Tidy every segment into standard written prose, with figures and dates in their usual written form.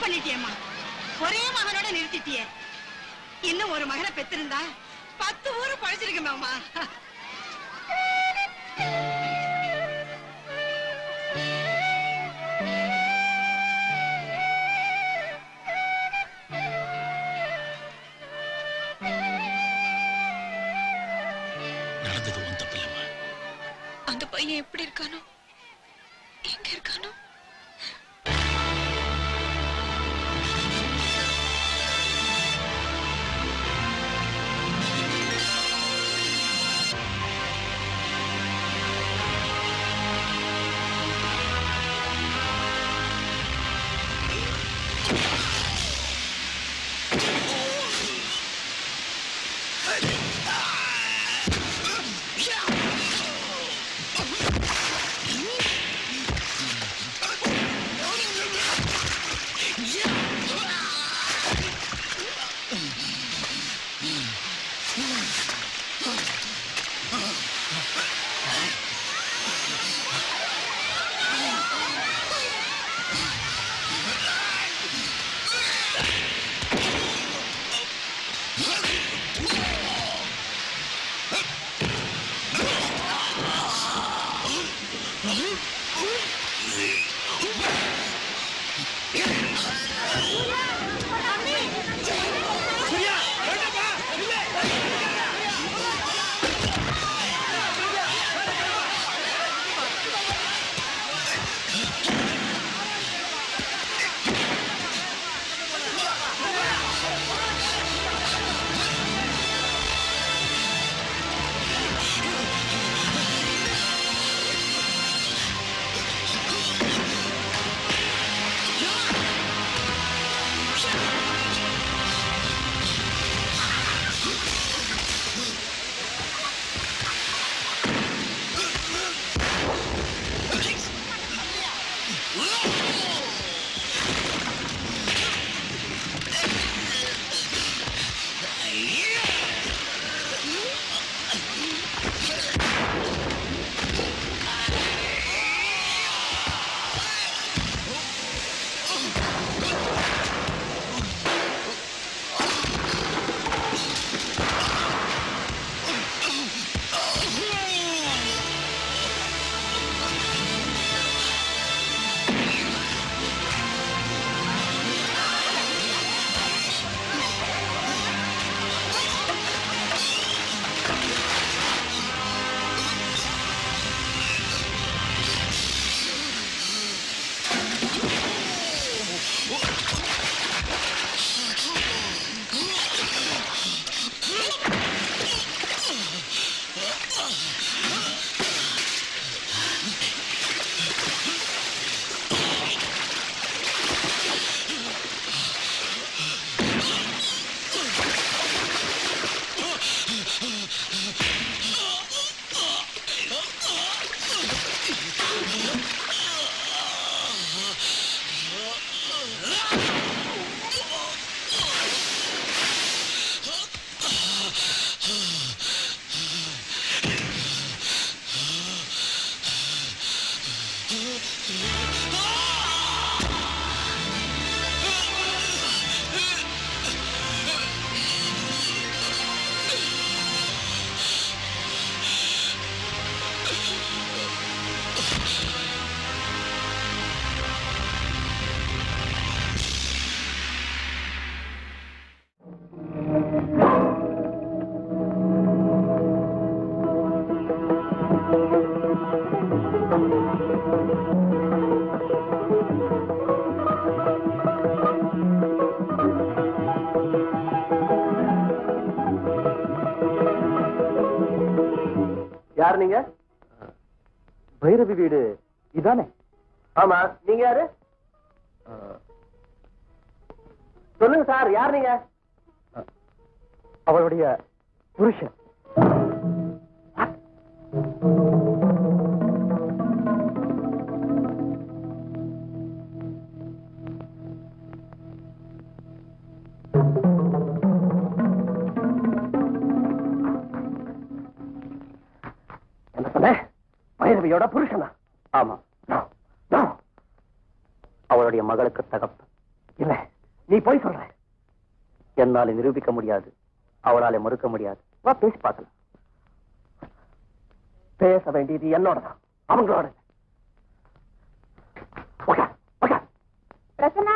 பண்ணிட்டியம்மா, ஒரே மகனோட நிறுத்திட்டியே. இன்னும் ஒரு மகனை பெற்றிருந்தா 10 ஊரு பழிச்சிருக்கேம்மா. நடந்தது உன் தப்பு இல்லம்மா. அந்த பையன் எப்படி இருக்கானோ, எங்க இருக்கானோ? யார் நீங்க? பைரவி வீடு இதானே? ஆமா. நீங்க யாரு? சொல்லுங்க சார், யார் நீங்க? அவளுடைய புருஷன். என்ன சொன்ன? பைரவியோட புருஷனா? ஆமா. அவளுடைய மகளுக்கு தகப்பு இல்ல. நீ போய் சொல்ற. என்னால நிரூபிக்க முடியாது, அவளால மறுக்க முடியாது. வா பேசி பார்க்கலாம். பேச வேண்டியது என்னோடதான், அவங்களோட. பிரசன்னா,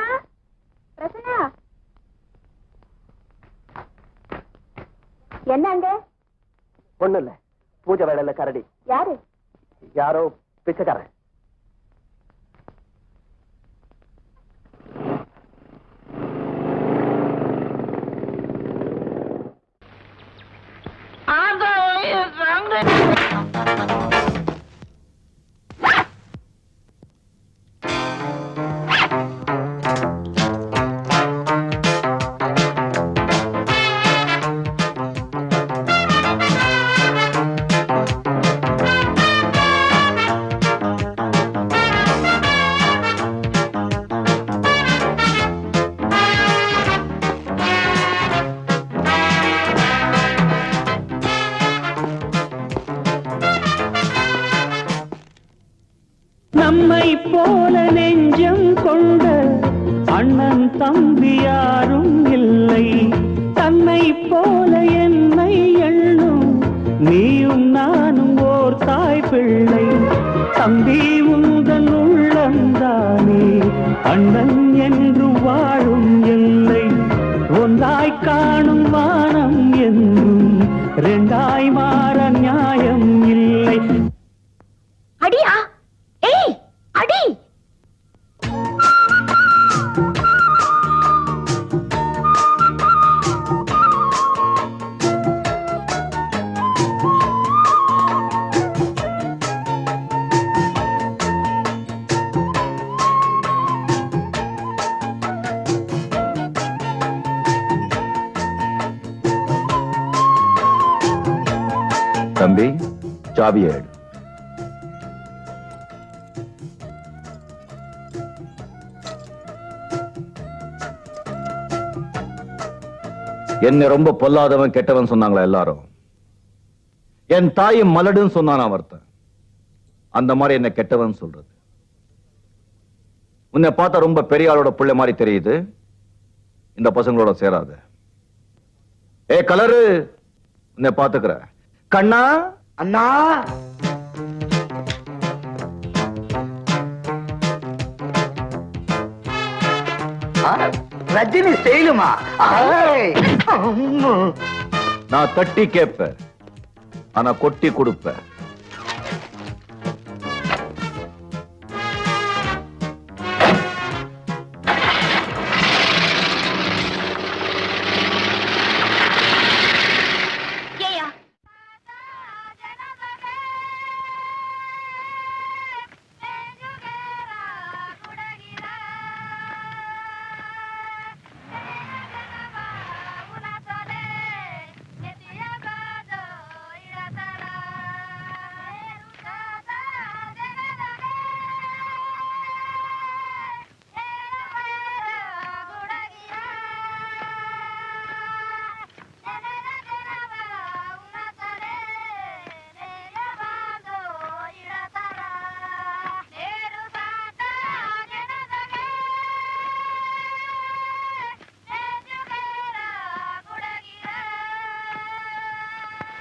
பிரசன்னா, என்ன அங்க? ஒண்ணு இல்ல, பூஜை வேலையில கரடி. யாரு? யாரோ பிச்சைக்காரன். நம்மை போல நெஞ்சம் கொண்ட அண்ணன் தம்பி யாரும் இல்லை. தன்னை போல என்னை எண்ணும் நீயும் நானும் ஓர் தாய் பிள்ளை. தம்பி உந்தன் உள்ளந்தானே அண்ணன் என்று வாழும் எல்லை. ஒன்றாய் காணும் வானம் என்றும் ரெண்டாய் மாற நியாயம் இல்லை. அடியா? ஏய், அடி! தம்பி, சாவியை எடு. என்னை ரொம்ப பொல்லாதவன் கெட்டவன் சொன்னாங்களா எல்லாரும்? என் தாயும் மலடுன்னு சொன்னான் ஒருத்தன். அந்த மாதிரி என்ன கெட்டவன் சொல்றது. உன்னை பார்த்தா ரொம்ப பெரிய ஆளோட பிள்ளை மாதிரி தெரியுது. இந்த பசங்களோட சேராத. ஏ கலரு, உன்னை பாத்துக்கிற. கண்ணா, அண்ணா, ரஜினி செய்யலுமா? நான் தட்டி கேட்பேன், ஆனா கொட்டி கொடுப்பேன்.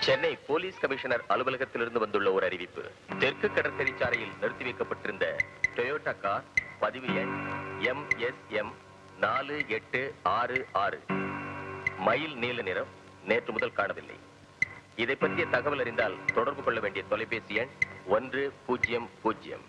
சென்னை போலீஸ் கமிஷனர் அலுவலகத்திலிருந்து வந்துள்ள ஒரு அறிவிப்பு. தெற்கு கடற்கரை சாலையில் நிறுத்தி வைக்கப்பட்டிருந்த டொயோட்டா கார் பதிவு எண் MSM 4866 மயில் நீல நிறம் நேற்று முதல் காணவில்லை. இதை பற்றிய தகவல் அறிந்தால் தொடர்பு கொள்ள வேண்டிய தொலைபேசி எண் 100.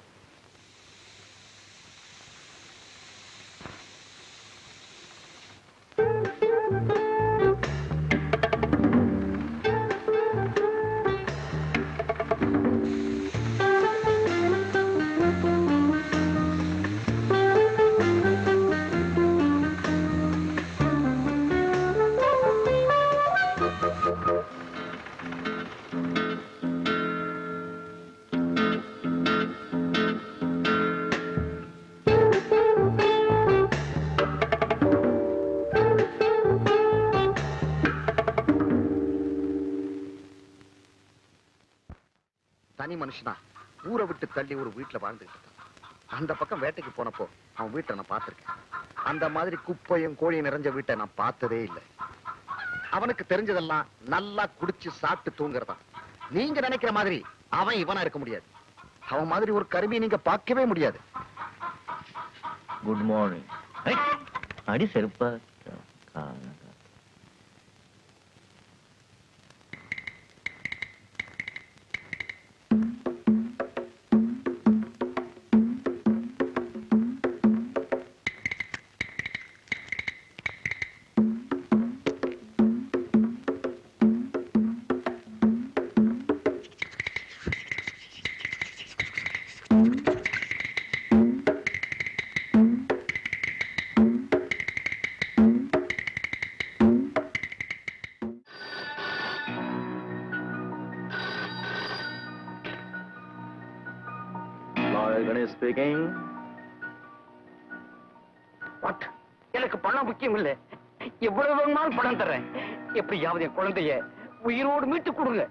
தனி மனுஷனா ஊரை விட்டு தள்ளி ஒரு வீட்டுல வாழ்ந்துட்டு இருக்கான். அந்த பக்கம் வேட்டைக்கு போனப்போ அவன் வீட்டை நான் பார்த்திருக்கேன். அந்த மாதிரி குப்பையும் கோழியும் நிறைஞ்ச வீட்டை நான் பார்த்ததே இல்லை. அவனுக்கு தெரிஞ்சதெல்லாம் நல்லா குடிச்சு சாப்பிட்டு தூங்குறதான். நீங்க நினைக்கிற மாதிரி அவன் இவனா இருக்க முடியாது. அவன் மாதிரி ஒரு கருவியை நீங்க பார்க்கவே முடியாது. Good morning. அடி செருப்பா. Speaking. வாட்? எனக்கு பணம் முக்கியம் இல்ல. எவ்வளவு வேணுமாலும் பணம் தர்றேன். எப்படியாவது என் குழந்தைய உயிரோடு மீட்டு கொடுங்க.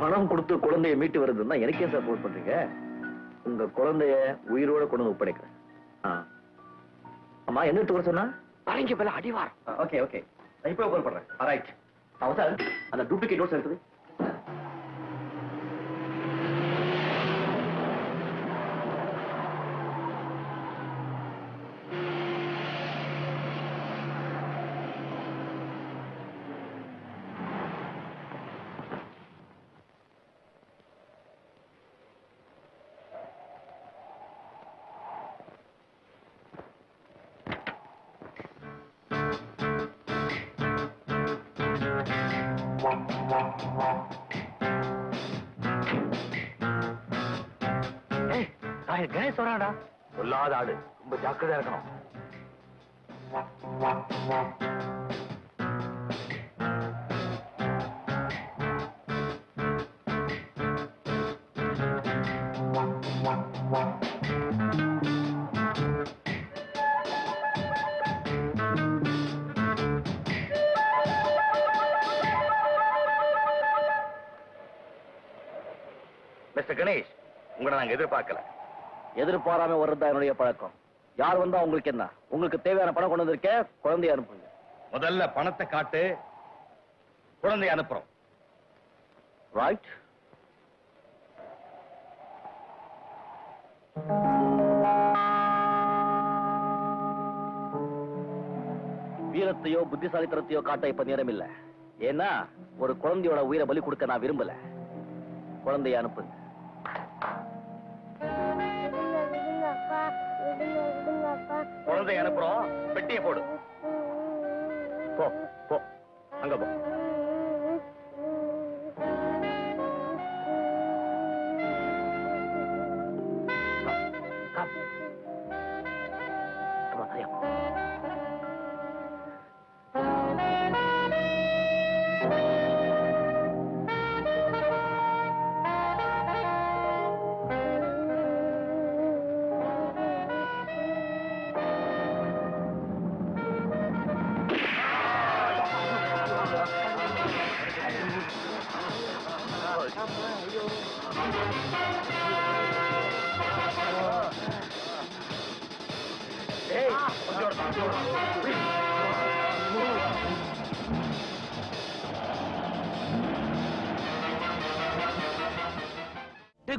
பணம் கொடுத்து குழந்தைய மீட்டு வருதுன்னா எனக்கே சப்போர்ட் பண்றீங்க? உங்க குழந்தைய உயிரோட கொண்டு வந்து ஒப்படைக்கிறேன். அம்மா என்ன எடுத்து சொன்னா? பழங்கி பேல அடிவாரம். ஓகே ஓகே, நான் இப்போ கால் பண்றேன். ரைட். அவசார் அந்த டூப்ளிகேட் நோட்ஸ் எடுத்து. கணேஷ் வராடா. சொல்லாத ஆளு, ரொம்ப ஜாக்கிரதையா இருக்கணும். மிஸ்டர் கணேஷ், உங்களை நாங்க எதிர்பார்க்கல. எதிர்பாராம வர்றதா என்னுடைய பழக்கம். யார் வந்தா உங்களுக்கு என்ன? உங்களுக்கு தேவையான பணம் கொண்டு வந்திருக்கேன். குழந்தைய அனுப்புங்க. முதல்ல பணத்தை காட்டு, குழந்தைய அனுப்புறோம். ரைட். வீரத்தையோ புத்திசாலித்தனத்தையோ காட்ட இப்ப நேரம் இல்ல. ஏன்னா ஒரு குழந்தையோட உயிரை பலி கொடுக்க நான் விரும்பல. குழந்தைய அனுப்புங்க. குழந்தைய அனுப்புறோம். பெட்டியை போடு. போ போ, அங்க போ.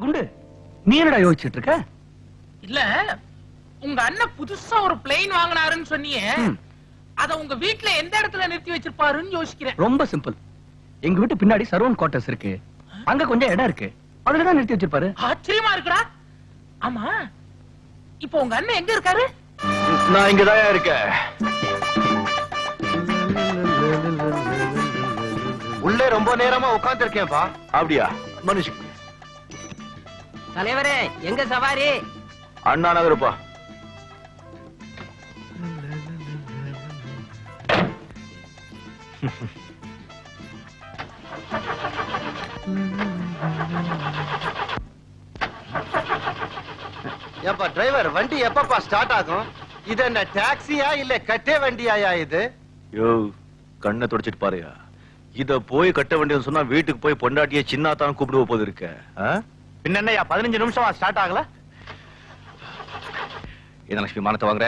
குண்டு, நீ என்னடா யோசிச்சுட்டு இருக்க? இல்ல, உங்க அண்ணன் புதுசா ஒரு பிளேன் வாங்கினாருன்னு சொன்னீங்க. அத உங்க வீட்ல எந்த இடத்துல நிறுத்தி வச்சிருப்பாருன்னு யோசிக்கிறேன். ரொம்ப சிம்பிள். எங்க வீட்டு பின்னாடி சரவண் குவார்டர்ஸ் இருக்கு. அங்க கொஞ்சம் இடம் இருக்கு. அதுலதான் நிறுத்தி வச்சிருப்பாரு. ஆச்சரியமா இருக்குடா. ஆமா, இப்போ உங்க அண்ணன் எங்க இருக்காரு? நான் இங்கதான் இருக்கேன். உள்ளே ரொம்ப நேரமா உட்கார்ந்து இருக்கேன்பா. அப்படியா? மனுஷ் தலைவரே, எங்க சவாரி? அண்ணா நகருப்பா. ஏப்பா டிரைவர், வண்டி எப்பப்பா ஸ்டார்ட் ஆகும்? இது என்ன டாக்ஸியா இல்ல கட்டே வண்டியாயா இது? யோ, கண்ணை தொடச்சிட்டு பாருயா. இத போய் கட்ட வேண்டியது சொன்னா வீட்டுக்கு போய் பொண்டாட்டிய சின்னாத்தான் கூப்பிடுவ போது இருக்க. பின்ன 15 நிமிஷமா ஸ்டார்ட் ஆகல. என்ன லட்சுமி மானத்தை வாங்குற?